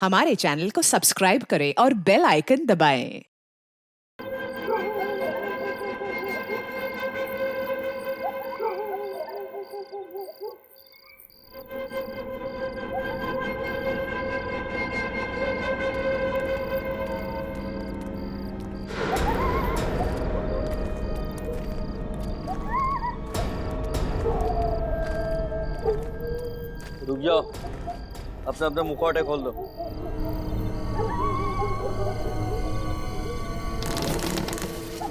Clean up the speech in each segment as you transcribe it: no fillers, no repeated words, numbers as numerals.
हमारे चैनल को सब्सक्राइब करें और बेल आइकन दबाएं। रुक जाओ, अपने अपने मुखौटे खोल दो।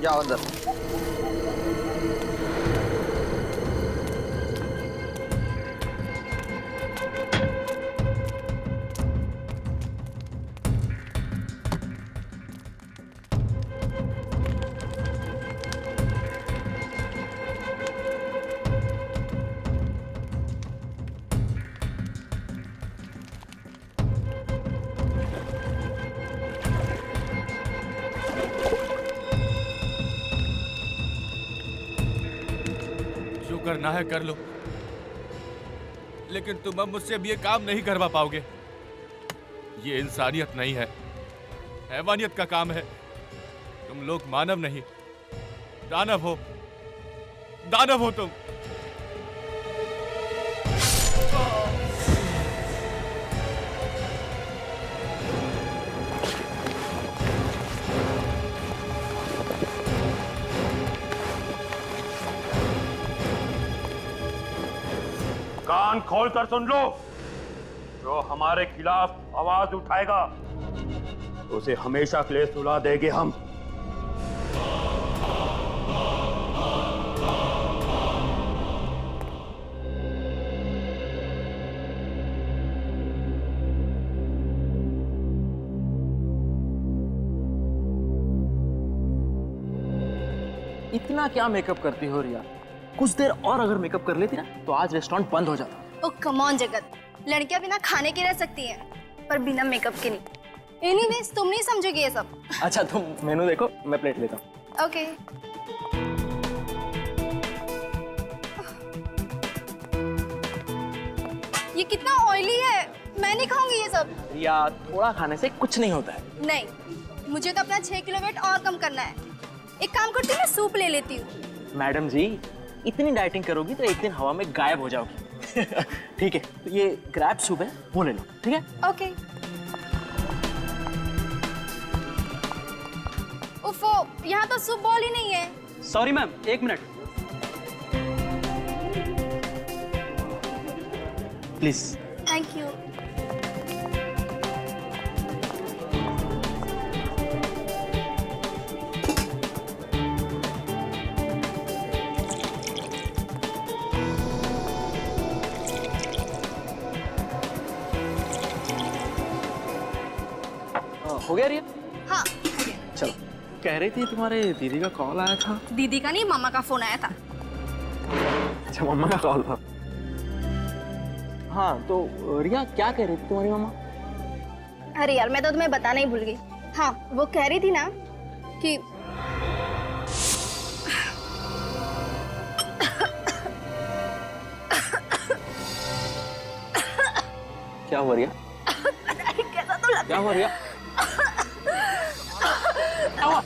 जाओ अंदर। जो करना है कर लो, लेकिन तुम अब मुझसे अब ये काम नहीं करवा पाओगे। ये इंसानियत नहीं है, हैवानियत का काम है। तुम लोग मानव नहीं, दानव हो। दानव हो तुम। कान खोल कर सुन लो, जो हमारे खिलाफ आवाज उठाएगा उसे हमेशा के लिए सुला देंगे हम। इतना क्या मेकअप करती हो रिया? कुछ देर और अगर मेकअप कर लेती ना तो आज रेस्टोरेंट बंद हो जाता। ओ कम ऑन जगत, लड़कियां बिना खाने के रह सकती हैं पर बिना मेकअप के नहीं। एनीवेज तुम नहीं समझोगे ये सब। अच्छा तुम मेनू देखो, मैं प्लेट लेता हूँ। ओके। ये कितना ऑयली है, मैं नहीं खाऊंगी ये सब। रिया थोड़ा खाने से कुछ नहीं होता है। नहीं, मुझे तो अपना 6 किलो वेट और कम करना है। एक काम करती हूँ, मैं सूप ले लेती हूँ। मैडम जी इतनी डाइटिंग करोगी तो एक दिन हवा में गायब हो जाओगी। ठीक है, तो ये ग्रैब सूप है वो ले लो, ठीक है? ओके। उफो, यहाँ तो सूप बॉल ही नहीं है। सॉरी मैम, एक मिनट प्लीज। Thank you. हो गया रिया? हाँ, चलो। कह रही थी तुम्हारे दीदी का कॉल आया था। दीदी का नहीं, मामा का फोन आया था। अच्छा मम्मा का कॉल था। हाँ तो रिया क्या कह रही थी तुम्हारी मम्मा? अरे यार मैं तो तुम्हें बताना ही भूल गई। हाँ वो कह रही थी ना कि क्या हुआ रिया? कैसा तो लग क्या हुआ रिया? क्या हुआ?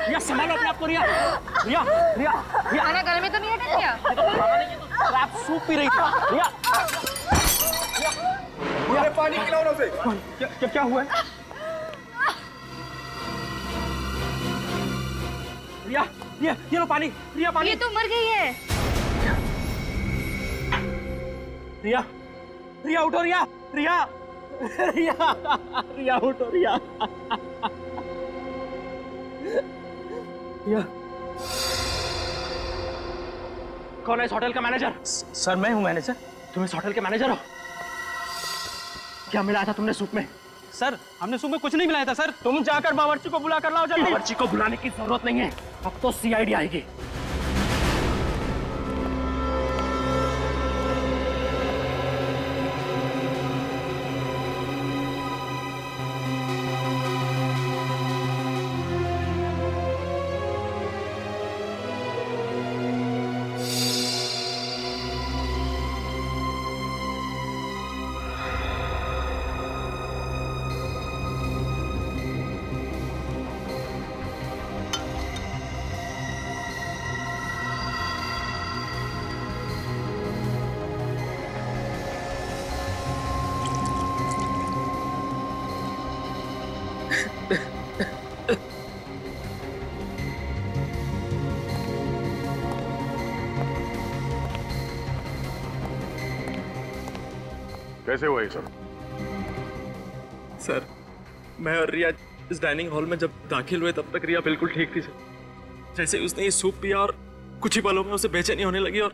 रिया संभालो अपने आप को। रिया रिया रिया रिया खाना गले में तो नहीं अटक गया? ये तो खाना नहीं, ये तो आप सूप पी रही थी। रिया अरे पानी पिलाओ ना उसे। क्या हुआ है? रिया ये लो पानी। रिया पानी। ये तो मर गई है। रिया रिया उठो। रिया रिया रिया रिया उठो। रिया रिया कौन है इस होटल का मैनेजर? सर मैं हूँ मैनेजर। तुम इस होटल के मैनेजर हो? क्या मिलाया था तुमने सूप में? सर, हमने सूप में कुछ नहीं मिलाया था सर। तुम जाकर बावर्ची को बुला कर लाओ जल्दी। बावर्ची को बुलाने की जरूरत नहीं है, अब तो सीआईडी आएगी। कैसे हुआ ये सब? सर, मैं और रिया इस डाइनिंग हॉल में जब दाखिल हुए तब तक रिया बिल्कुल ठीक थी सर। जैसे ही उसने ये सूप पिया और कुछ ही पलों में उसे बेचैनी होने लगी और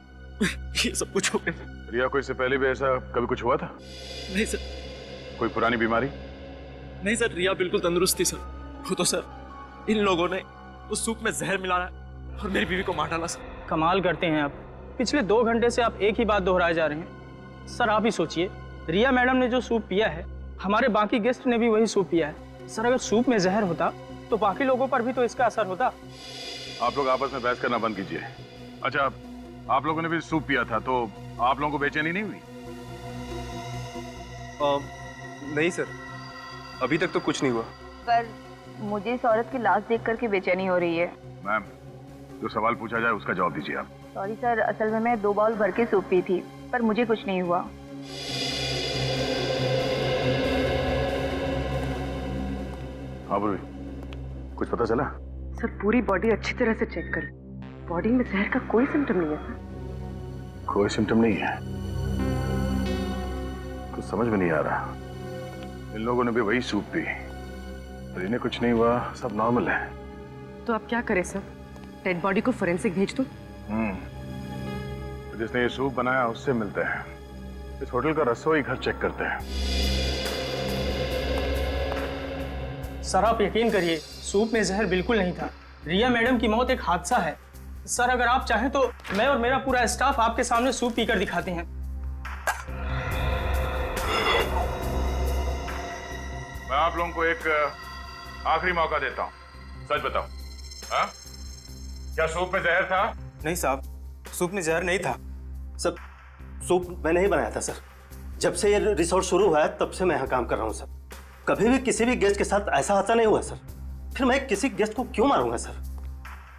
ये सब कुछ हो गया। रिया को इससे पहले भी ऐसा कभी कुछ हुआ था? नहीं सर, कोई पुरानी बीमारी? नहीं सर, रिया बिल्कुल तंदुरुस्त थी सर। वो तो सर इन लोगों ने उस सूप में जहर मिलाया और मेरी बीवी को मार डाला सर। कमाल करते हैं आप। पिछले 2 घंटे से आप एक ही बात दोहराए जा रहे हैं। सर आप ही सोचिए, रिया मैडम ने जो सूप पिया है, हमारे बाकी गेस्ट ने भी वही सूप पिया है। सर अगर सूप में जहर होता तो बाकी लोगों पर भी तो इसका असर होता। आप लोग आपस में बहस करना बंद कीजिए। अच्छा, आप लोगों ने भी सूप पिया था तो आप लोगों को बेचैनी नहीं हुई? नहीं सर, अभी तक तो कुछ नहीं हुआ। पर मुझे इस औरत की लाश देख करके बेचैनी हो रही है। मैम, जो सवाल पूछा जाए उसका जवाब दीजिए आप। सॉरी सर, असल में मैं 2 बाउल भर के सूप पी थी, पर मुझे कुछ नहीं हुआ। हाँ बुरी, कुछ पता चला? सर पूरी बॉडी अच्छी तरह से चेक कर, बॉडी में जहर का कोई सिम्टम नहीं है सर। कोई सिम्टम नहीं है? कुछ समझ में नहीं आ रहा। इन लोगों ने भी वही सूप पी और इन्हें कुछ नहीं हुआ, सब नॉर्मल है। तो आप क्या करें सर, डेड बॉडी को फोरेंसिक भेज दो? तो जिसने ये सूप बनाया उससे मिलते हैं। इस होटल का रसोई घर चेक करते हैं। सर आप यकीन करिए, सूप में जहर बिल्कुल नहीं था। रिया मैडम की मौत एक हादसा है। सर अगर आप चाहें तो मैं और मेरा पूरा स्टाफ आपके सामने सूप पीकर दिखाते हैं। मैं आप लोगों को एक आखिरी मौका देता हूँ, सच बताओ। हाँ? क्या सूप में जहर था? नहीं साहब, सूप में जहर नहीं था। सर सूप मैंने ही बनाया था सर। जब से ये रिसोर्ट शुरू हुआ है तब से मैं यहाँ काम कर रहा हूँ सर। कभी भी किसी भी गेस्ट के साथ ऐसा हादसा नहीं हुआ सर। फिर मैं किसी गेस्ट को क्यों मारूंगा सर?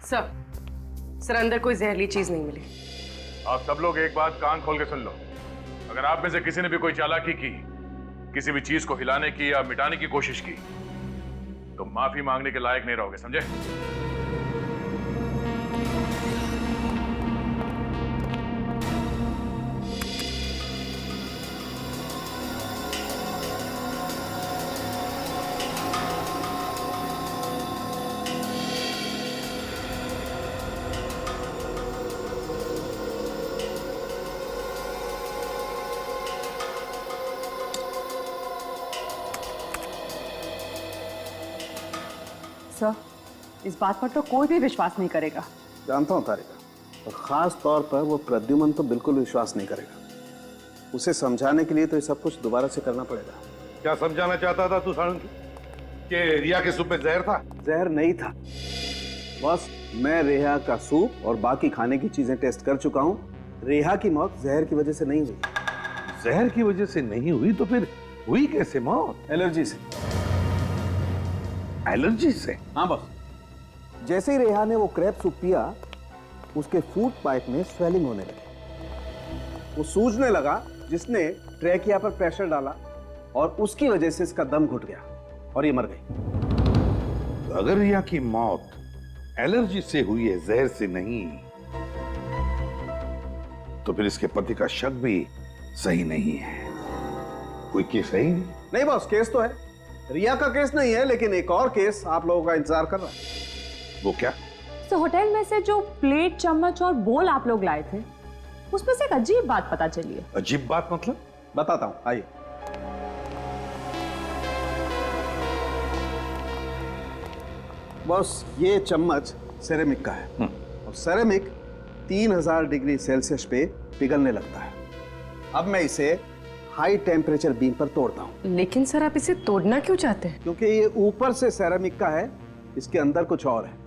सर अंदर कोई जहरीली चीज नहीं मिली। आप सब लोग एक बात कान खोल के सुन लो। अगर आप में से किसी ने भी कोई चालाकी की, किसी भी चीज को हिलाने की या मिटाने की कोशिश की, तो माफी मांगने के लायक नहीं रहोगे, समझे? सर इस बात पर तो कोई भी विश्वास नहीं करेगा। जानता हूँ तारिका, और खास तौर पर वो प्रद्युमन तो बिल्कुल विश्वास नहीं करेगा। उसे समझाने के लिए तो ये सब कुछ दोबारा से करना पड़ेगा। क्या समझाना चाहता था तू साळुंकी? कि रिया के सूप में जहर था? जहर नहीं था बॉस। मैं रेहा का सूप और बाकी खाने की चीजें टेस्ट कर चुका हूँ। रेहा की मौत जहर की वजह से नहीं हुई। जहर की वजह से नहीं हुई तो फिर हुई कैसे मौत? एलर्जी से। एलर्जी से? हाँ बॉस। जैसे ही रेहा ने वो क्रैब सूप पिया, उसके फूड पाइप में स्वेलिंग होने लगी। वो सूजने लगा, जिसने ट्रैकिया पर प्रेशर डाला और उसकी वजह से इसका दम घुट गया और ये मर गई। तो अगर रिया की मौत एलर्जी से हुई है, जहर से नहीं, तो फिर इसके पति का शक भी सही नहीं है। कोई केस है ही नहीं बॉस। केस तो है, रिया का केस नहीं है, लेकिन एक और केस आप लोगों का इंतजार कर रहा है। वो क्या? तो होटल में से जो प्लेट, चम्मच और बोल आप लोग लाए थे, उसमें से एक अजीब बात पता चली है। अजीब बात मतलब? बताता हूं, आइए। बॉस, ये चम्मच सेरेमिक का है और सेरेमिक 3000 डिग्री सेल्सियस पे पिघलने लगता है। अब मैं इसे हाई टेम्परेचर बीम पर तोड़ता हूं। लेकिन सर आप इसे तोड़ना क्यों चाहते हैं? क्योंकि ये ऊपर से सेरेमिक का है, इसके अंदर कुछ और है।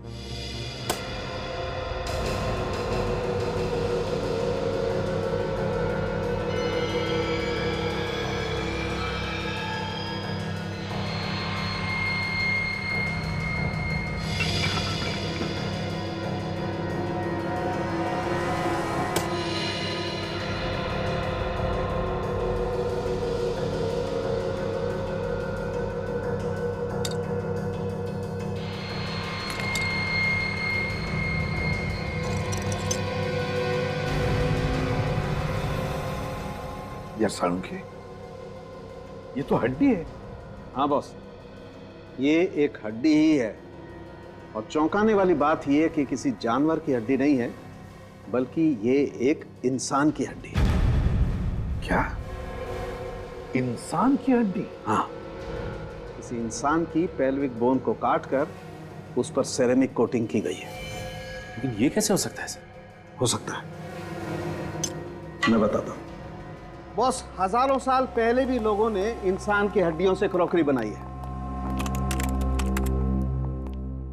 यार साळुंखे, ये तो हड्डी है। हाँ बॉस, ये एक हड्डी ही है। और चौंकाने वाली बात यह है कि किसी जानवर की हड्डी नहीं है, बल्कि ये एक इंसान की हड्डी है। क्या? इंसान की हड्डी? हाँ, किसी इंसान की पेल्विक बोन को काटकर उस पर सेरेमिक कोटिंग की गई है। लेकिन ये कैसे हो सकता है सर? हो सकता है, मैं बताता हूं। बॉस, हजारों साल पहले भी लोगों ने इंसान की हड्डियों से क्रॉकरी बनाई है।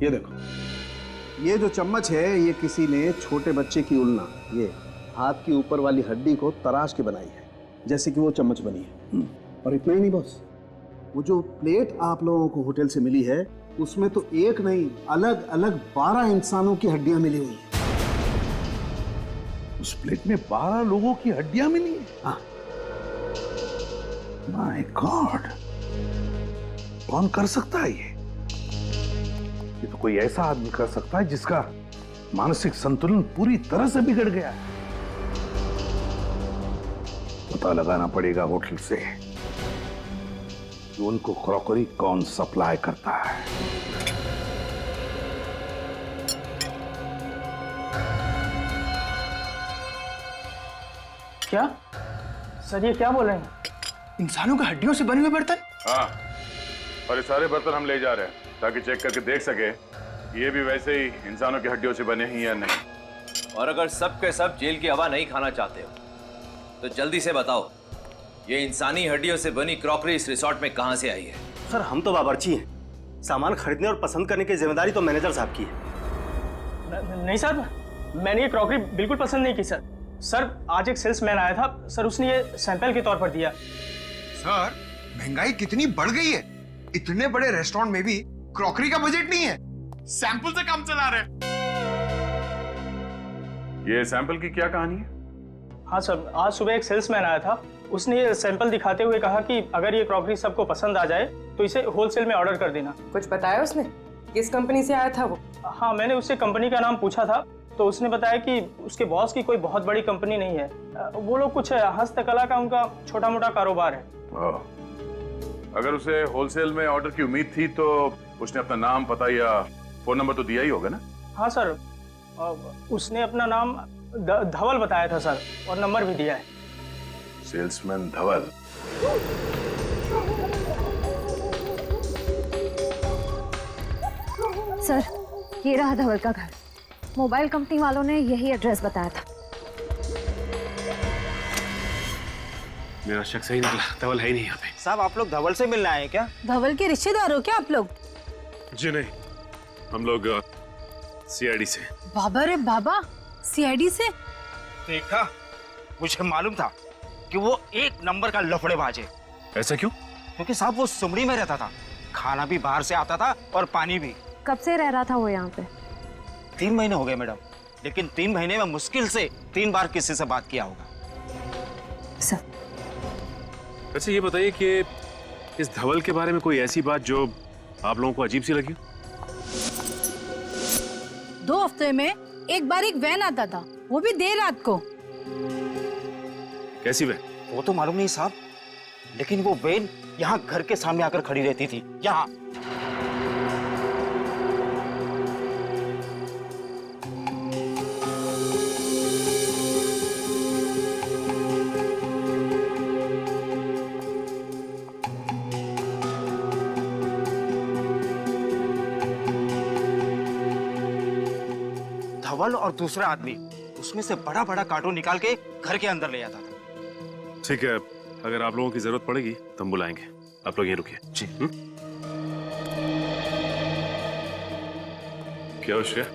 ये देखो, ये जो चम्मच है ये किसी ने छोटे बच्चे की उल्ना, ये हाथ की ऊपर वाली हड्डी को तराश के बनाई है, जैसे कि वो चम्मच बनी है। और इतना ही नहीं बॉस, वो जो प्लेट आप लोगों को होटल से मिली है उसमें तो एक नहीं, अलग अलग 12 इंसानों की हड्डियां मिली हुई हैं। उस प्लेट में 12 लोगों की हड्डियां मिली है? हाँ। माय गॉड, कौन कर सकता है ये? ये तो कोई ऐसा आदमी कर सकता है जिसका मानसिक संतुलन पूरी तरह से बिगड़ गया है। पता लगाना पड़ेगा होटल से कि उनको क्रॉकरी कौन सप्लाई करता है। क्या सर, ये क्या बोल रहे हैं? इंसानों की हड्डियों से बने हुए बर्तन? हाँ, और ये सारे बर्तन हम ले जा रहे हैं ताकि चेक करके देख सके ये भी वैसे ही इंसानों की हड्डियों से बने हैं या नहीं। और अगर सब के सब जेल की हवा नहीं खाना चाहते हो तो जल्दी से बताओ, ये इंसानी हड्डियों से बनी क्रॉकरी इस रिसोर्ट में कहां से आई है? सर, हम तो बावर्ची हैं। सामान खरीदने और पसंद करने की जिम्मेदारी तो मैनेजर साहब की है। नहीं सर, मैंने ये क्रॉकरी बिल्कुल पसंद नहीं की सर। सर, आज एक सेल्समैन आया था सर, उसने ये सैंपल के तौर पर दिया। सर, महंगाई कितनी बढ़ गई है। इतने बड़े रेस्टोरेंट में भी क्रॉकरी का बजट नहीं है, सैंपल से काम चला रहे हैं। ये सैंपल की क्या कहानी है? हाँ सर, आज सुबह एक सेल्समैन आया था, उसने ये सैंपल दिखाते हुए कहा कि अगर ये क्रॉकरी सबको पसंद आ जाए तो इसे होलसेल में ऑर्डर कर देना। कुछ बताया उसने? किस कंपनी से आया था वो? हाँ, मैंने उससे कंपनी का नाम पूछा था तो उसने बताया कि उसके बॉस की कोई बहुत बड़ी कंपनी नहीं है, वो लोग कुछ हस्तकला का उनका छोटा मोटा कारोबार है। अगर उसे होलसेल में ऑर्डर की उम्मीद थी तो उसने अपना नाम, पता या फोन नंबर तो दिया ही होगा ना? हाँ सर, उसने अपना नाम धवल बताया था सर, और नंबर भी दिया है। सेल्समैन धवल। सर, ये रहा धवल का घर। मोबाइल कंपनी वालों ने यही एड्रेस बताया था। मेरा शक सही निकला, धवल है ही नहीं यहाँ पे। साहब, आप लोग धवल से मिलने आए हैं क्या? धवल के रिश्तेदार हो क्या आप लोग? जी नहीं, हम लोग सीआईडी से। बाबा रे बाबा, सीआईडी से? देखा, मुझे मालूम था कि वो एक नंबर का लफड़ेबाज है। ऐसा क्यों? क्योंकि साहब वो सुमड़ी में रहता था, खाना भी बाहर से आता था और पानी भी। कब से रह रहा था वो यहाँ पे? 3 महीने हो गए मैडम, लेकिन 3 महीने में मुश्किल से 3 बार किसी से बात किया होगा। सर, वैसे ये बताइए कि इस धवल के बारे में कोई ऐसी बात जो आप लोगों को अजीब सी लगी? 2 हफ्ते में एक बार एक वैन आता था, वो भी देर रात को। कैसी वैन? वो तो मालूम नहीं साहब, लेकिन वो वैन यहाँ घर के सामने आकर खड़ी रहती थी। यहाँ धवल और दूसरा आदमी उसमें से बड़ा बड़ा कार्टून निकाल के घर के अंदर ले आता था। ठीक है, अगर आप लोगों की जरूरत पड़ेगी तो हम बुलाएंगे। आप लोग यहीं रुकिए। जी। क्या हो श्रेया,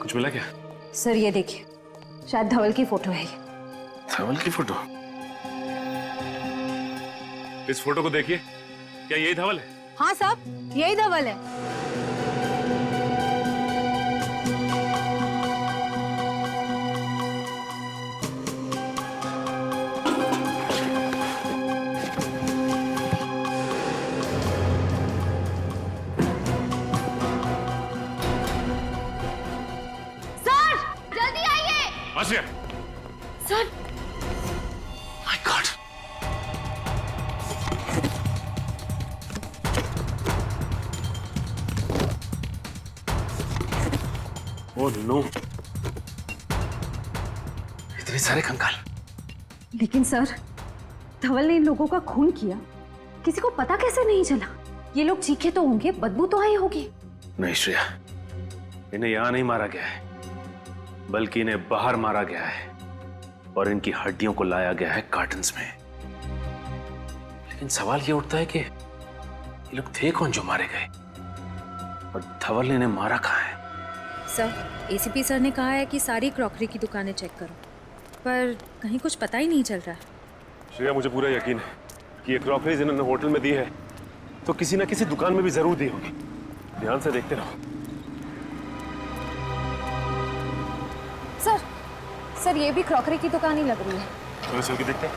कुछ मिला क्या? सर, ये देखिए, शायद धवल की फोटो है ये। धवल की फोटो? इस फोटो को देखिए, क्या यही धवल है? हाँ साहब, यही धवल है। Asiya! Sir! My god! Oh no, इतने सारे कंकाल। लेकिन सर, धवल ने इन लोगों का खून किया, किसी को पता कैसे नहीं चला? ये लोग चीखे तो होंगे, बदबू तो आई होगी। नहीं श्रेया, इन्हें यहां नहीं मारा गया है, बल्कि इन्हें बाहर मारा गया है और इनकी हड्डियों को लाया गया है कार्टन्स में। लेकिन सवाल ये उठता है कि ये लोग थे कौन जो मारे गए, और धवल ने इन्हें मारा कहाँ है? सर, एसीपी सर ने कहा है कि सारी क्रॉकरी की दुकानें चेक करो, पर कहीं कुछ पता ही नहीं चल रहा है। श्रेया, मुझे पूरा यकीन है कि ये क्रॉकरीज इन्होंने होटल में दी है तो किसी ना किसी दुकान में भी जरूर दी होगी। ध्यान से देखते रहो। सर ये भी क्रॉकरी की दुकान ही लग रही है। चलो चल के देखते हैं।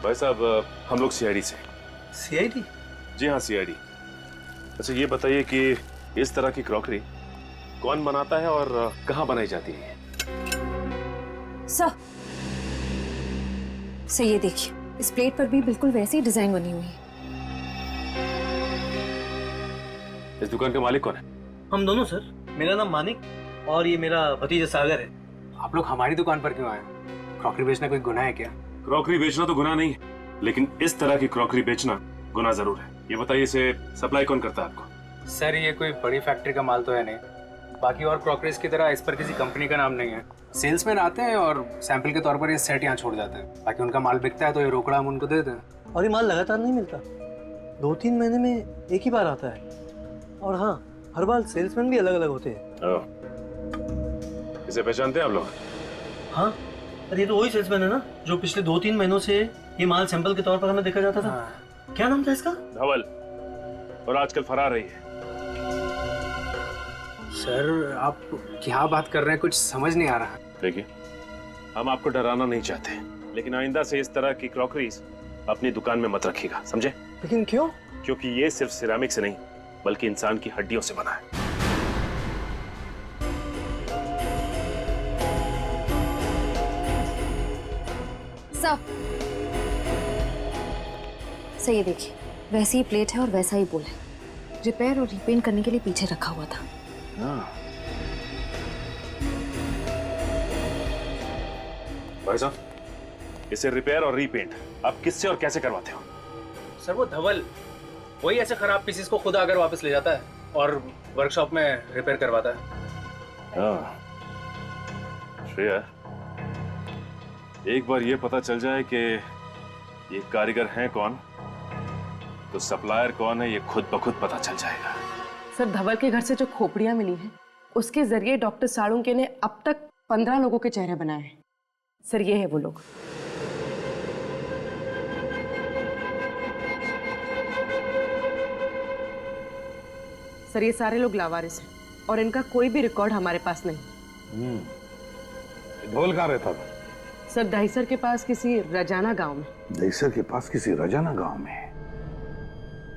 भाई साहब, हम लोग सीआईडी से। सीआईडी? जी हाँ, सीआईडी। अच्छा ये बताइए कि इस तरह की क्रॉकरी कौन बनाता है और कहाँ बनाई जाती है? सर ये देखिए, इस प्लेट पर भी बिल्कुल वैसी ही डिजाइन बनी हुई है। इस दुकान का मालिक कौन है? हम दोनों सर। मेरा नाम मानिक और ये मेरा भतीजा सागर है। आप लोग हमारी दुकान पर क्यों आए? क्रॉकरी बेचना कोई गुनाह है क्या? क्रॉकरी बेचना तो गुनाह नहीं है, लेकिन इस तरह की क्रॉकरी बेचना गुनाह जरूर है। ये बताइए, इसे सप्लाई कौन करता है आपको? सर ये कोई बड़ी फैक्ट्री का माल तो है नहीं, बाकी और क्रॉकरीज की तरह इस पर किसी कंपनी का नाम नहीं है। सेल्समैन आते हैं और सैंपल के तौर पर ये सेट यहाँ छोड़ जाते हैं, बाकी उनका माल बिकता है तो ये रोकड़ा हम उनको दे देते हैं। और ये माल लगातार नहीं मिलता, 2-3 महीने में एक ही बार आता है। और हाँ, हर बार सेल्समैन भी अलग अलग होते हैं। इसे पहचानते हैं आप लोग? हाँ, अरे ये तो वही सेल्समैन है ना जो पिछले 2-3 महीनों से ये माल सैंपल के तौर पर हमें देखा जाता था। हाँ। क्या नाम था इसका? धवल, और आजकल फरार रही है। सर आप क्या बात कर रहे हैं, कुछ समझ नहीं आ रहा। देखिए, हम आपको डराना नहीं चाहते, लेकिन आइंदा से इस तरह की क्रॉकरीज अपनी दुकान में मत रखिएगा, समझे? लेकिन क्यों? क्योंकि ये सिर्फ सिरामिक से नहीं बल्कि इंसान की हड्डियों से बना है। सर ये देखिए, वैसी ही प्लेट है और वैसा ही बोल है, रिपेयर और रीपेंट करने के लिए पीछे रखा हुआ था। भाई साहब, इसे रिपेयर और रीपेंट आप किससे और कैसे करवाते हो? सर वो धवल वही ऐसे खराब पीसेस को खुद आकर वापस ले जाता है और वर्कशॉप में रिपेयर करवाता है। श्रेया, एक बार ये पता चल जाए कि ये कारीगर हैं कौन, तो सप्लायर कौन है ये खुद ब खुद पता चल जाएगा। सर धवल के घर से जो खोपड़ियां मिली हैं उसके जरिए डॉक्टर साळुंके ने अब तक 15 लोगों के चेहरे बनाए हैं। सर ये है वो लोग। सर ये सारे लोग लावारिस हैं और इनका कोई भी रिकॉर्ड हमारे पास नहीं। धवल कहाँ रहता था? सर दहीसर के पास किसी रजाना गांव में। दहीसर के पास किसी रजाना गांव में?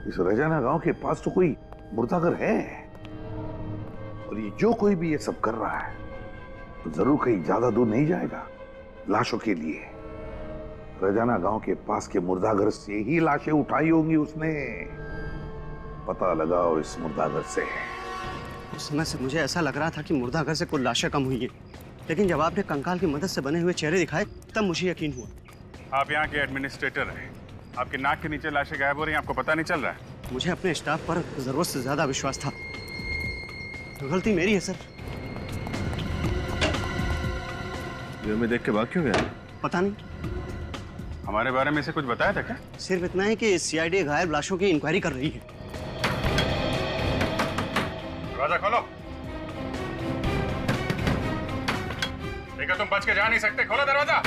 इस रजाना गांव के पास तो कोई मुर्दाघर है, और ये जो कोई भी ये सब कर रहा है तो जरूर कहीं ज्यादा दूर नहीं जाएगा लाशों के लिए। रजाना गांव के पास के मुर्दाघर से ही लाशें उठाई होंगी उसने। पता लगाओ इस मुर्दाघर से। उस समय से मुझे ऐसा लग रहा था कि मुर्दाघर से कुछ लाशें कम हुई है, लेकिन जब आपने कंकाल की मदद से बने हुए चेहरे दिखाए तब मुझे यकीन हुआ। आप यहाँ के एडमिनिस्ट्रेटर हैं, आपके नाक के नीचे लाशें गायब हो रही हैं, आपको पता नहीं चल रहा है? मुझे अपने स्टाफ पर जरूरत से ज्यादा विश्वास था, तो गलती मेरी है सर। ये हमें देख के भाग क्यों गया? पता नहीं। हमारे बारे में से कुछ बताया था क्या? सिर्फ इतना है कि सीआईडी गायब लाशों की इंक्वायरी कर रही है। दरवाजा खोलो। देखो तुम बच के जा नहीं सकते, खोलो दरवाजा।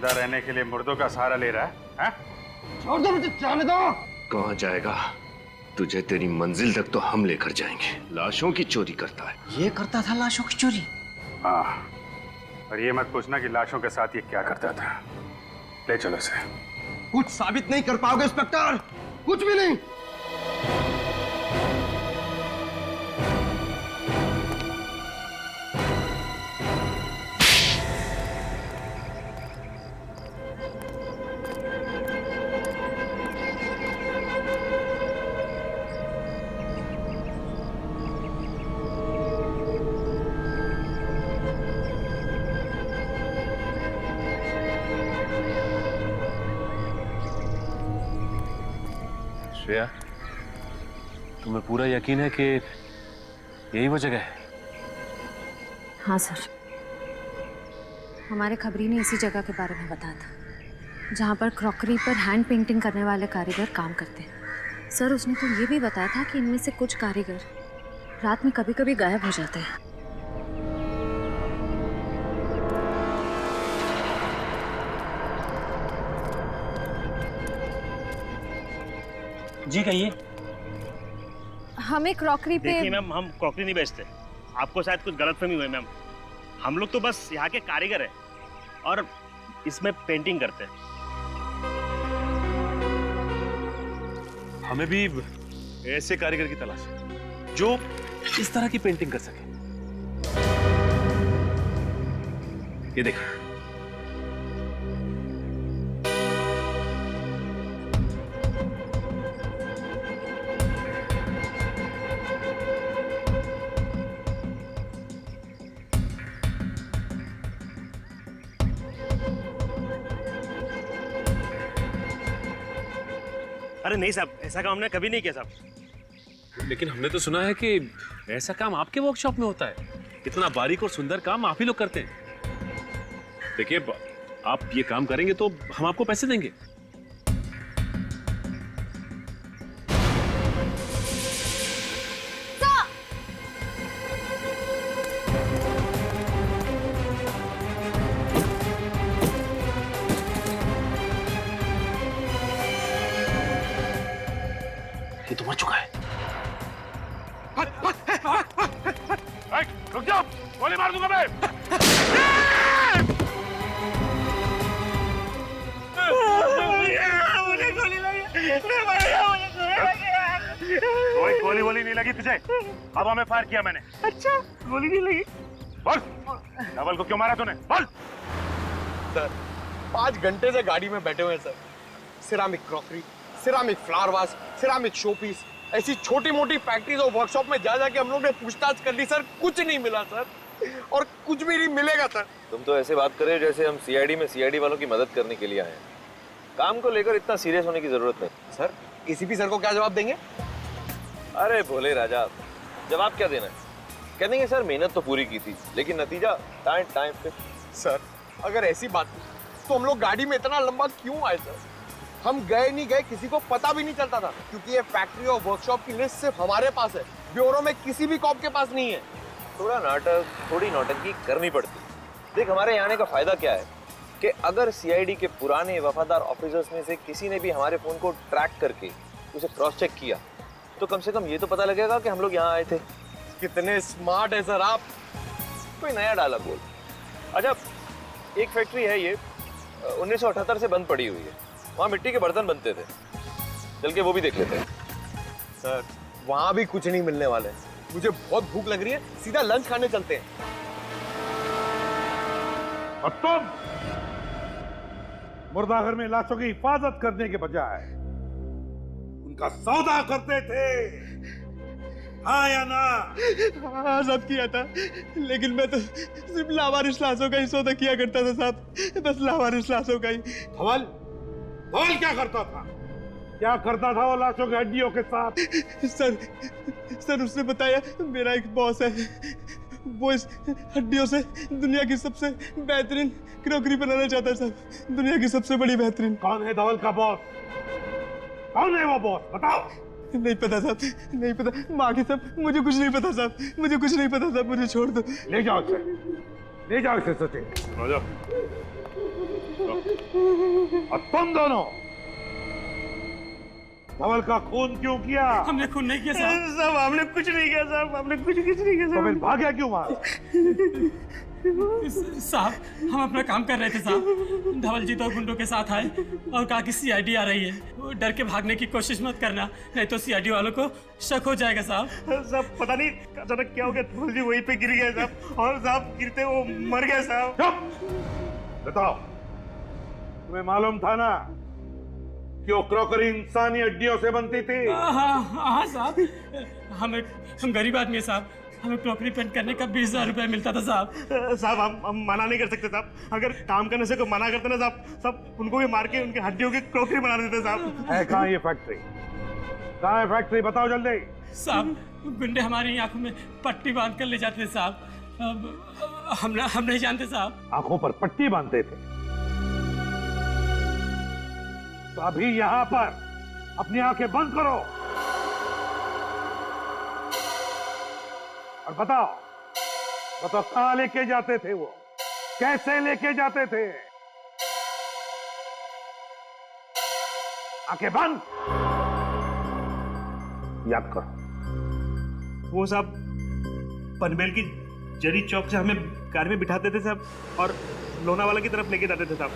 जिंदा रहने के लिए मुर्दों का सहारा ले रहा है? छोड़ दो मुझे, जाने दो। कहाँ जाएगा? तुझे तेरी मंजिल तक तो हम लेकर जाएंगे। लाशों की चोरी करता है। ये करता था लाशों की चोरी? हाँ, और ये मत पूछना कि लाशों के साथ ये क्या करता था। ले चलो इसे। कुछ साबित नहीं कर पाओगे इंस्पेक्टर, कुछ भी नहीं। श्रेया, तुम्हें पूरा यकीन है कि यही वो जगह है? हाँ सर, हमारे खबरी ने इसी जगह के बारे में बताया था जहाँ पर क्रॉकरी पर हैंड पेंटिंग करने वाले कारीगर काम करते हैं। सर, उसने तो ये भी बताया था कि इनमें से कुछ कारीगर रात में कभी कभी गायब हो जाते हैं। जी कहिए। हमें क्रॉकरी पे। देखिए मैम, हम क्रॉकरी नहीं बेचते, आपको शायद कुछ गलतफहमी हुई मैम। हम लोग तो बस यहाँ के कारीगर हैं और इसमें पेंटिंग करते हैं। हमें भी ऐसे कारीगर की तलाश है जो इस तरह की पेंटिंग कर सके। ये देखिए, अरे नहीं साहब, ऐसा काम हमने कभी नहीं किया साहब। लेकिन हमने तो सुना है कि ऐसा काम आपके वर्कशॉप में होता है। इतना बारीक और सुंदर काम आप ही लोग करते हैं। देखिए, आप ये काम करेंगे तो हम आपको पैसे देंगे। ये तो मर चुका है। रुक जाओ, गोली मार दूंगा मैं। मुझे गोली लगी। कोई गोली वोली नहीं लगी तुझे, हवा में फायर किया मैंने। अच्छा, गोली नहीं लगी। बोल, डबल को क्यों मारा तूने? बोल। सर, 5 घंटे से गाड़ी में बैठे हुए हैं sir. Ceramic crockery, ceramic flower vase, ceramic showpiece, ऐसी छोटी मोटी फैक्ट्रीज और वर्कशॉप में जा जाके हम लोग ने पूछताछ कर ली सर, कुछ नहीं मिला सर, और कुछ भी नहीं मिलेगा सर। तुम तो ऐसे बात कर रहे हो जैसे हम सीआईडी में सीआईडी वालों की मदद करने के लिए आए हैं। काम को लेकर इतना सीरियस होने की जरूरत नहीं। सर, एसीपी सर को क्या जवाब देंगे? अरे भोले राजा, जवाब क्या देना है? कह देंगे सर मेहनत तो पूरी की थी, लेकिन नतीजा टाइम पे। सर, अगर ऐसी बात तो हम लोग गाड़ी में इतना लंबा क्यों आए सर? हम गए नहीं गए किसी को पता भी नहीं चलता था, क्योंकि ये फैक्ट्री और वर्कशॉप की लिस्ट सिर्फ हमारे पास है, ब्यूरो में किसी भी कॉप के पास नहीं है। थोड़ा नाटक, थोड़ी नौटंकी करनी पड़ती। देख, हमारे यहाँ आने का फायदा क्या है कि अगर सीआईडी के पुराने वफादार ऑफिसर्स में से किसी ने भी हमारे फोन को ट्रैक करके उसे क्रॉस चेक किया तो कम से कम ये तो पता लगेगा कि हम लोग यहाँ आए थे। कितने स्मार्ट है सर आप। कोई नया डायलॉग बोल। अच्छा, एक फैक्ट्री है ये 1978 से बंद पड़ी हुई है, वहाँ मिट्टी के बर्तन बनते थे, चल के वो भी देख लेते हैं। सर, वहाँ भी कुछ नहीं मिलने वाले। मुझे बहुत भूख लग रही है, सीधा लंच खाने चलते हैं। और तुम मुर्दाघर में लाशों की हिफाजत करने के बजाय उनका सौदा करते थे, हाँ या ना? हाँ, सब किया था, लेकिन मैं तो सिर्फ लावारिस लाशों का ही सौदा किया करता था साहब, बस लावारिस लाशों का ही। धवल क्या करता था? क्या करता था वो लाशों की हड्डियों के साथ? सर उसने बताया मेरा एक बॉस है, वो इस हड्डियों से दुनिया की सबसे बेहतरीन क्रॉकरी बनाना चाहता है साहब, दुनिया की सबसे बड़ी बेहतरीन। कौन है धवल का बॉस? कौन है वो बॉस? बताओ। नहीं पता साहब, नहीं पता। माँ साहब, मुझे कुछ नहीं पता साहब, मुझे कुछ नहीं पता साहब, मुझे छोड़ दो। ले जाओ इसे, ले जाओ इसे सचिन। और तुम दोनों धवल का खून क्यों किया? हमने खून नहीं किया साहब। साहब हमने कुछ नहीं किया साहब, हमने कुछ नहीं किया तो फिर भाग्या क्यों वहां? साहब हम अपना काम कर रहे थे साहब। धवल जी तो गुंडों के साथ आए और कहा कि सीआईडी आ रही है, वो डर के भागने की कोशिश मत करना, नहीं तो सीआईडी वालों को शक हो जाएगा साहब। साहब पता नहीं अचानक क्या हो गया, धवल जी वहीं पे गिर गए साहब, और साहब गिरते वो मर गए साहब। बताओ, तुम्हें मालूम था ना कि वो क्रॉकरी इंसानी हड्डियों से बनती थी? हाँ साहब, हम गरीब आदमी है साहब, हमें क्रॉकरी पेंट करने का 20,000 रुपया मिलता था साहब। साहब हम मना नहीं कर सकते साहब, अगर काम करने से कोई मना करते ना साहब, सब उनको भी मार के उनकी हड्डियों की क्रॉकरी बना देते साहब। है कहाँ ये फैक्ट्री? कहाँ है फैक्ट्री? बताओ जल्दी। साहब गुंडे हमारी आंखों में पट्टी बांध कर ले जाते थे साहब, हम नहीं जानते साहब। आंखों पर पट्टी बांधते थे? तो अभी यहाँ पर अपनी आंखें बंद करो और बताओ कहाँ लेके जाते थे वो, कैसे लेके जाते थे? आंखें बंद, याद करो। वो साहब पनवेल की जरी चौक से हमें कार में बिठाते थे साहब, और लोनावाला की तरफ लेके जाते थे साहब।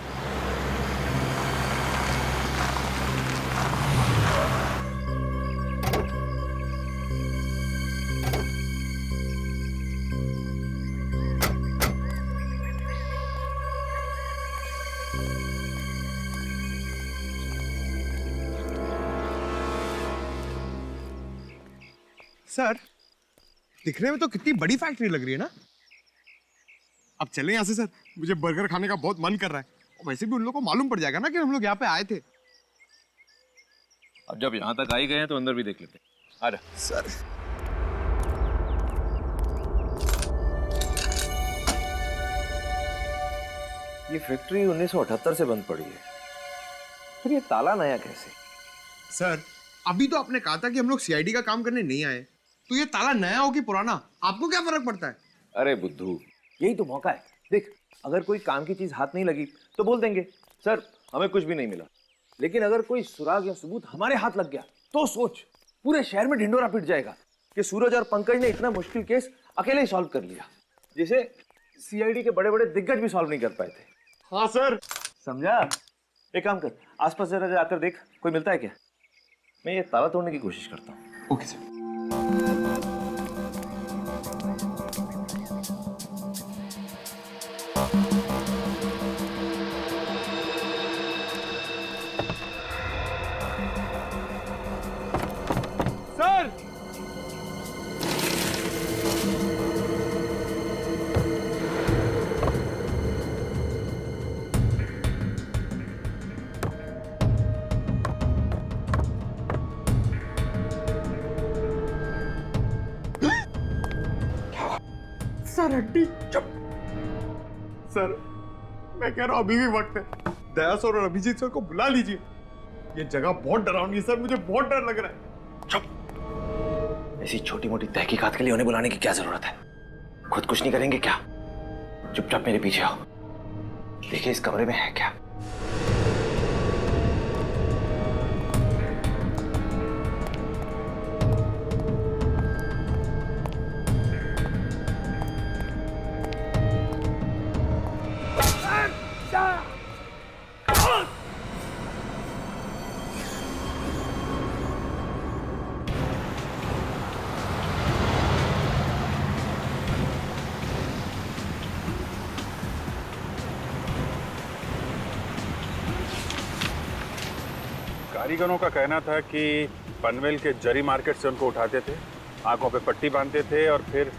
सर दिखने में तो कितनी बड़ी फैक्ट्री लग रही है ना। अब चलें यहाँ से सर, मुझे बर्गर खाने का बहुत मन कर रहा है, और वैसे भी उन लोगों को मालूम पड़ जाएगा ना कि हम लोग यहाँ पे आए थे। अब जब यहाँ तक आ ही गए हैं तो अंदर भी देख लेते हैं। आ जा सर। ये फैक्ट्री 1978 से बंद पड़ी है, फिर ये ताला नया कैसे? सर अभी तो आपने कहा था कि हम लोग सीआईडी का काम करने नहीं आए, तो ये ताला नया हो कि पुराना, आपको क्या फर्क पड़ता है? अरे बुद्धू, यही तो मौका है। देख, अगर कोई काम की चीज हाथ नहीं लगी तो बोल देंगे सर हमें कुछ भी नहीं मिला, लेकिन अगर कोई सुराग या सबूत हमारे हाथ लग गया तो सोच, पूरे शहर में ढिंडोरा पिट जाएगा कि सूरज और पंकज ने इतना मुश्किल केस अकेले ही सॉल्व कर लिया, जिसे सीआईडी के बड़े बड़े दिग्गज भी सॉल्व नहीं कर पाए थे। हाँ सर। समझा? एक काम कर, आसपास जरा जाकर देख, कोई मिलता है क्या? मैं ये ताला तोड़ने की कोशिश करता हूँ। Okay sir. सर सर हड्डी। चुप। सर मैं कह रहा हूँ अभी भी वक्त है, दया सर और अभिजीत सर को बुला लीजिए, ये जगह बहुत डरावनी है सर, मुझे बहुत डर लग रहा है। चुप। ऐसी छोटी मोटी तहकीकात के लिए उन्हें बुलाने की क्या जरूरत है? खुद कुछ नहीं करेंगे क्या? चुपचाप मेरे पीछे आओ, देखिए इस कमरे में है क्या। कारीगरों का कहना था कि पनवेल के जरी मार्केट से उनको उठाते थे, आंखों पे पट्टी बांधते थे और फिर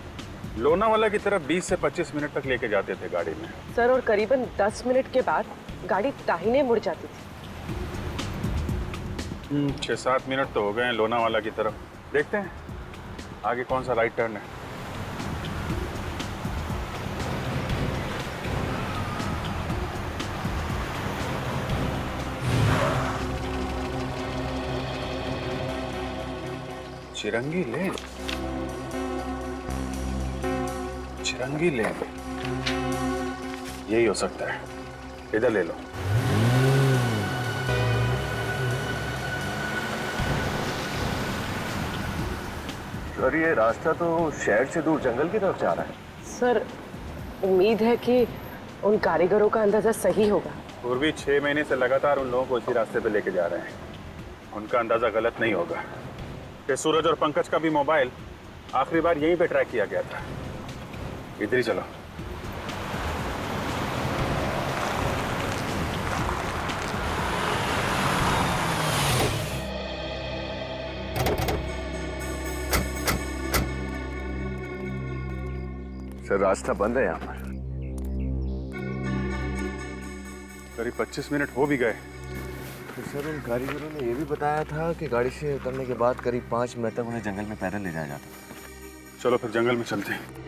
लोनावाला की तरफ 20 से 25 मिनट तक लेके जाते थे गाड़ी में। सर और करीबन 10 मिनट के बाद गाड़ी दाहिने मुड़ जाती थी। 6-7 मिनट तो हो गए हैं लोनावाला की तरफ। देखते हैं आगे कौन सा राइट टर्न है। चिरंगी लेन, चिरंगी लेन, यही हो सकता है। इधर ले लो। सर ये रास्ता तो शहर से दूर जंगल की तरफ जा रहा है। सर उम्मीद है कि उन कारीगरों का अंदाजा सही होगा। पूर्वी 6 महीने से लगातार उन लोगों को इसी रास्ते पे लेके जा रहे हैं। उनका अंदाजा गलत नहीं होगा कि सूरज और पंकज का भी मोबाइल आखिरी बार यहीं पे ट्रैक किया गया था। इधर ही चलो। सर रास्ता बंद है यहाँ पर। करीब 25 मिनट हो भी गए। तो सर उन कारीगरों ने ये भी बताया था कि गाड़ी से उतरने के बाद करीब 5 मिनट तक उन्हें जंगल में पैदल ले जाया जाता। चलो फिर जंगल में चलते हैं।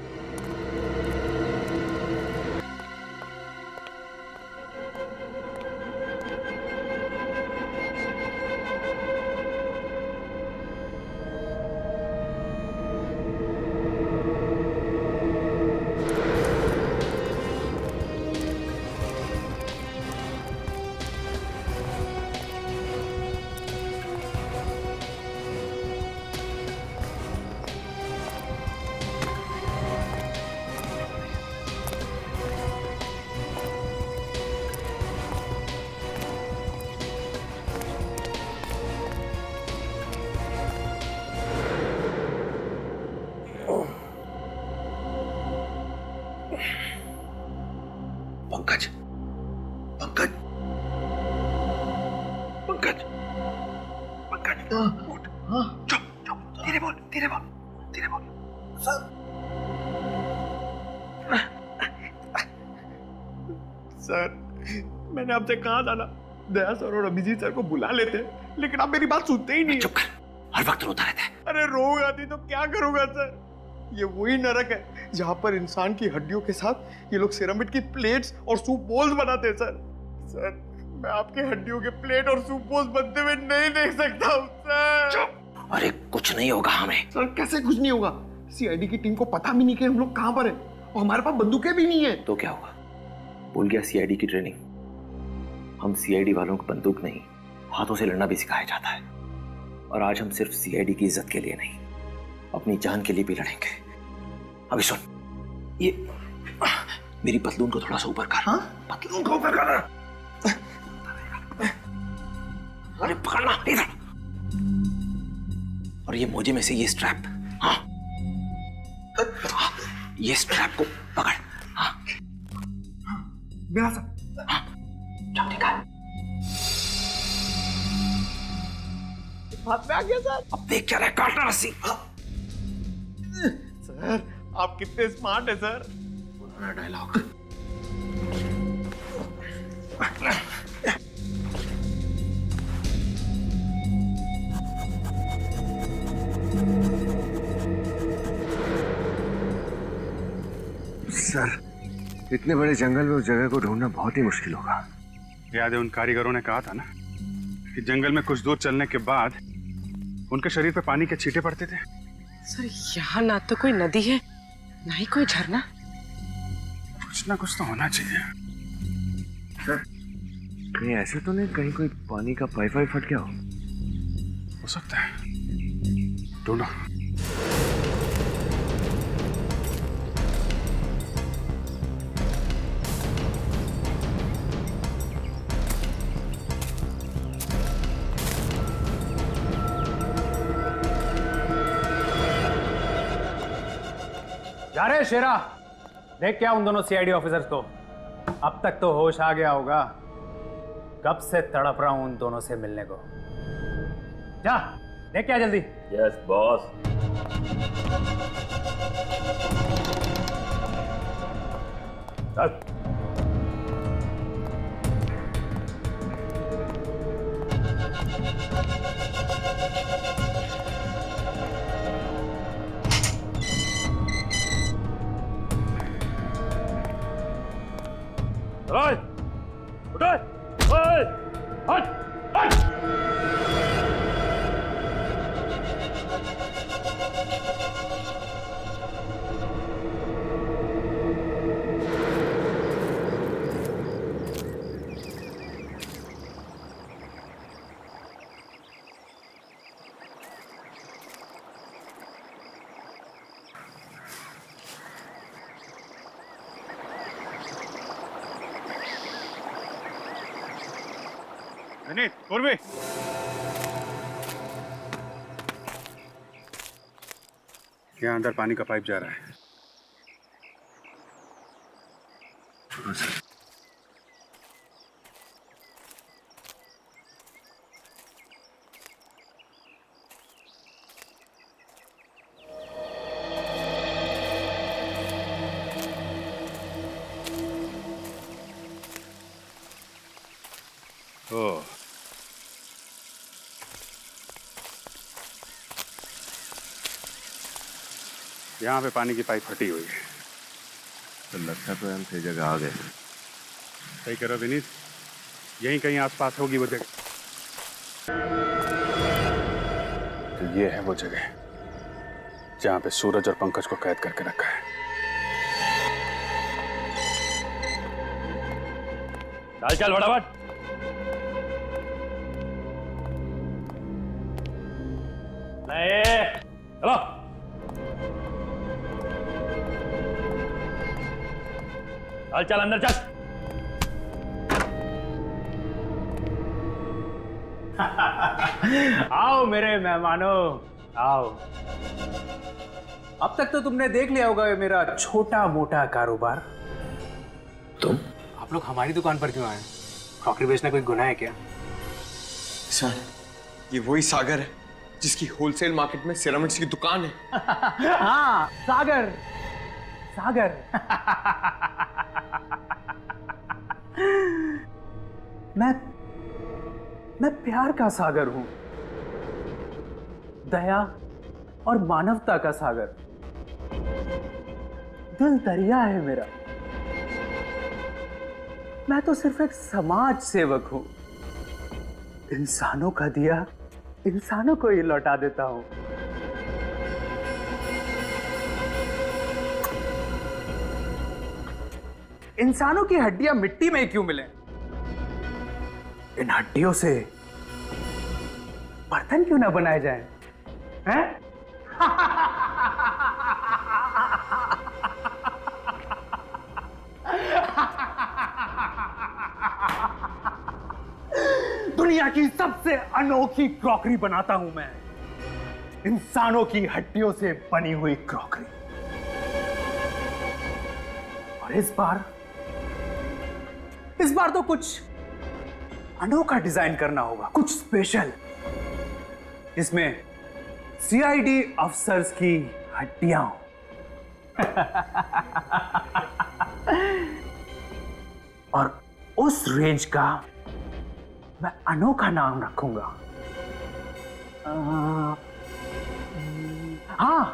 पंकज, पंकज, पंकज, पंकज, उठ, चुप, चुप, धीरे बोल, धीरे बोल, धीरे बोल। सर, सर मैंने आपसे कहा था ना दया सर और अभिजीत सर को बुला लेते, लेकिन आप मेरी बात सुनते ही नहीं। चुप कर, हर वक्त रोता रहता है। अरे रोग आती तो क्या करूंगा सर? ये वही नरक है जहाँ पर इंसान की हड्डियों के साथ ये लोग सिरामिड की प्लेट्स और सूप बोल्स बनाते हैं सर। सर मैं आपके हड्डियों के प्लेट और सूप बोल्स बनते हुए नहीं देख सकता हूँ सर। चुप। अरे कुछ नहीं होगा हमें। सर कैसे कुछ नहीं होगा? सीआईडी की टीम को पता भी नहीं कि हम लोग कहाँ पर हैं और हमारे पास बंदूकें भी नहीं है। तो क्या होगा? भूल गया सीआईडी की ट्रेनिंग? हम सीआईडी वालों को बंदूक नहीं हाथों से लड़ना भी सिखाया जाता है। और आज हम सिर्फ सीआईडी की इज्जत के लिए नहीं, अपनी जान के लिए भी लड़ेंगे। अभी सुन, ये मेरी पतलून को थोड़ा सा ऊपर कर। हाँ? पतलून को ऊपर कर। अरे पकड़ना इधर। और ये मोजे में से ये स्ट्रैप, हाँ, ये स्ट्रैप को पकड़। हाँ, मेरा सब। हाँ, चल ठीक है। हाथ में आ गया सर। अब देख क्या रहा है, काटना रस्सी। सर आप कितने स्मार्ट है सर। पुराना डायलॉग। सर इतने बड़े जंगल में उस जगह को ढूंढना बहुत ही मुश्किल होगा। याद है उन कारीगरों ने कहा था ना कि जंगल में कुछ दूर चलने के बाद उनके शरीर पे पानी के छींटे पड़ते थे। सर यहाँ ना तो कोई नदी है ना ही कोई झरना। कुछ ना कुछ तो होना चाहिए। सर कहीं ऐसे तो नहीं कहीं कोई पानी का पाइप वाइप फट गया हो सकता है, ढूंढो। जा रहे शेरा, देख क्या उन दोनों सीआईडी ऑफिसर्स को। अब तक तो होश आ गया होगा, कब से तड़प रहा हूं उन दोनों से मिलने को। जा देख क्या जल्दी। Yes boss. चल। विनीत, पूर्वी। यहाँ अंदर पानी का पाइप जा रहा है। ओह, यहाँ पे पानी की पाइप फटी हुई है। तो लगता तो हम सही जगह आ गए। सही करो विनीत, यहीं कहीं आसपास होगी वो जगह। तो ये है वो जगह जहाँ पे सूरज और पंकज को कैद करके रखा है। चल चल फटाफट। चलो चल चल अंदर चल। आओ मेरे मेहमानों, आओ। अब तक तो तुमने देख लिया होगा मेरा छोटा मोटा कारोबार। तुम? आप लोग हमारी दुकान पर क्यों आए? क्रॉकरी बेचना कोई गुनाह है क्या? सर, ये वही सागर है जिसकी होलसेल मार्केट में सिरामिक्स की दुकान है। हाँ, सागर, सागर। मैं प्यार का सागर हूं, दया और मानवता का सागर। दिल दरिया है मेरा। मैं तो सिर्फ एक समाज सेवक हूं। इंसानों का दिया इंसानों को ही लौटा देता हूं। इंसानों की हड्डियां मिट्टी में क्यों मिले? इन हड्डियों से बर्तन क्यों ना बनाए जाएं? हैं? दुनिया की सबसे अनोखी क्रॉकरी बनाता हूं मैं, इंसानों की हड्डियों से बनी हुई क्रॉकरी। और इस बार तो कुछ अनोखा डिजाइन करना होगा, कुछ स्पेशल। इसमें सीआईडी अफसर्स की हड्डियां और उस रेंज का मैं अनोखा नाम रखूंगा। हाँ,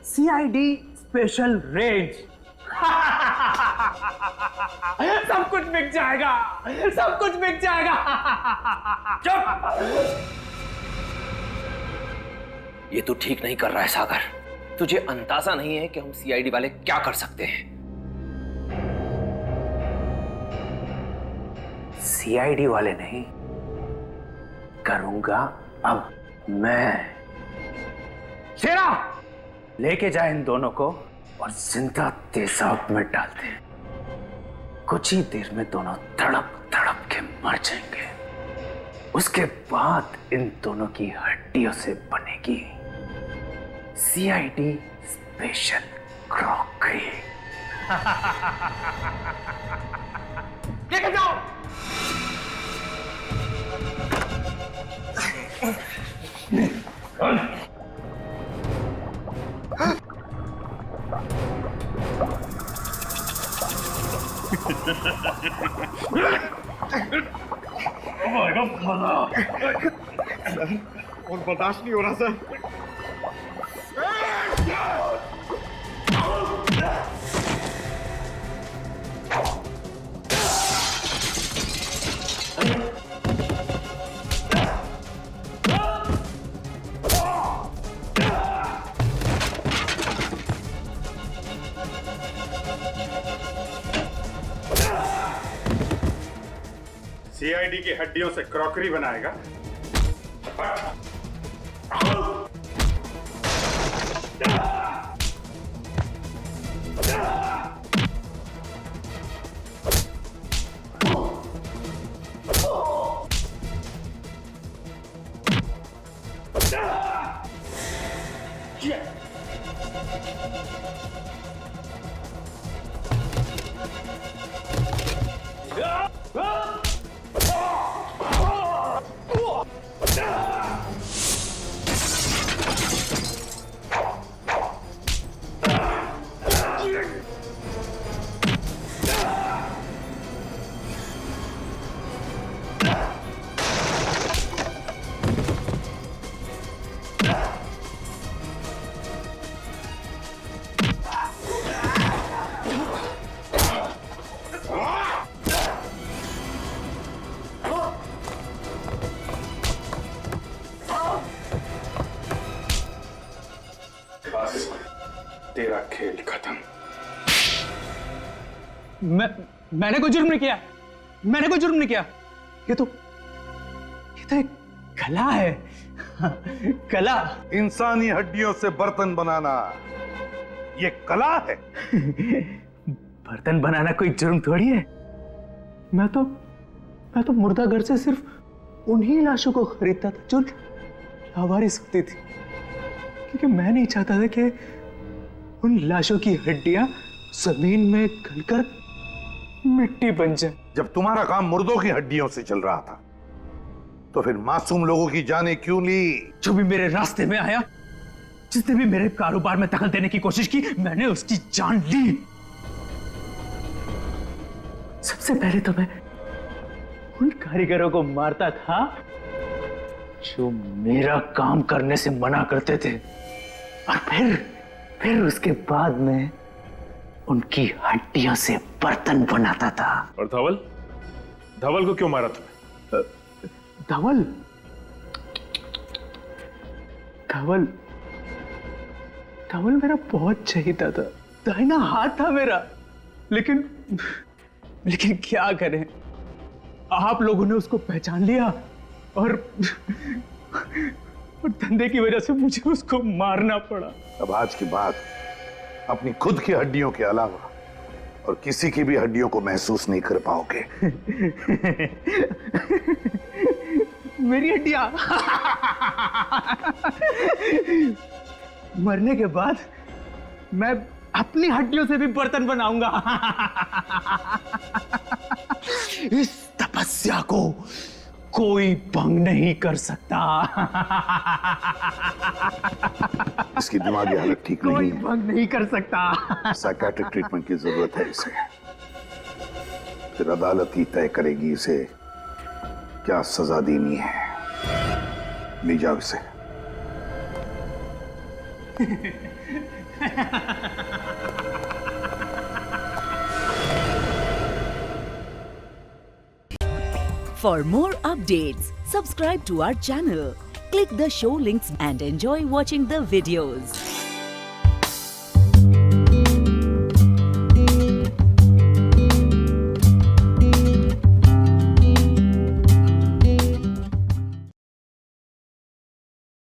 सीआईडी स्पेशल रेंज। सब कुछ बिक जाएगा, सब कुछ बिक जाएगा। चुप! ये तू ठीक नहीं कर रहा है सागर। तुझे अंदाजा नहीं है कि हम सीआईडी वाले क्या कर सकते हैं। सीआईडी वाले नहीं, करूंगा अब मैं। शेरा, लेके जाए इन दोनों को और जिंदा तेजाब में डाल दे। कुछ ही देर में दोनों तड़प तड़प के मर जाएंगे। उसके बाद इन दोनों की हड्डियों से बनेगी सीआईडी स्पेशल क्रॉकरी। लेके जाओ। और बर्दाश्त नहीं हो रहा सर। सीआईडी की हड्डियों से क्रॉकरी बनाएगा। बस तेरा खेल खत्म। मैंने कोई जुर्म नहीं किया, मैंने कोई जुर्म नहीं किया। ये तो एक कला है। कला। इंसानी हड्डियों से बर्तन बनाना ये कला है। बर्तन बनाना कोई जुर्म थोड़ी है। मैं तो मुर्दा घर से सिर्फ उन्हीं लाशों को खरीदता था जो लावारिस होती थी, क्योंकि मैं नहीं चाहता था कि उन लाशों की हड्डियां जमीन में गलकर मिट्टी बन जाए। जब तुम्हारा काम मुर्दों की हड्डियों से चल रहा था तो फिर मासूम लोगों की जानें क्यों ली? जो भी मेरे रास्ते में आया, जिसने भी मेरे कारोबार में दखल देने की कोशिश की, मैंने उसकी जान ली। सबसे पहले तो मैं उन कारीगरों को मारता था जो मेरा काम करने से मना करते थे, और फिर उसके बाद में उनकी हड्डियों से बर्तन बनाता था। और धवल धवल को क्यों मारा तुमने? धवल मेरा बहुत चहीता था, दाहिना हाथ था मेरा। लेकिन क्या करें, आप लोगों ने उसको पहचान लिया और धंधे की वजह से मुझे उसको मारना पड़ा। अब आज के बाद अपनी खुद की हड्डियों के अलावा और किसी की भी हड्डियों को महसूस नहीं कर पाओगे। मेरी हड्डियां मरने के बाद मैं अपनी हड्डियों से भी बर्तन बनाऊंगा। इस तपस्या को कोई भंग नहीं कर सकता। इसकी दिमागी हालत ठीक नहीं कोई है, भंग नहीं कर सकता। साइकेट्रिक ट्रीटमेंट की जरूरत है इसे। फिर अदालत ही तय करेगी इसे क्या सजा देनी है। ले जाओ इसे। For more updates, subscribe to our channel, click the show links and enjoy watching the videos.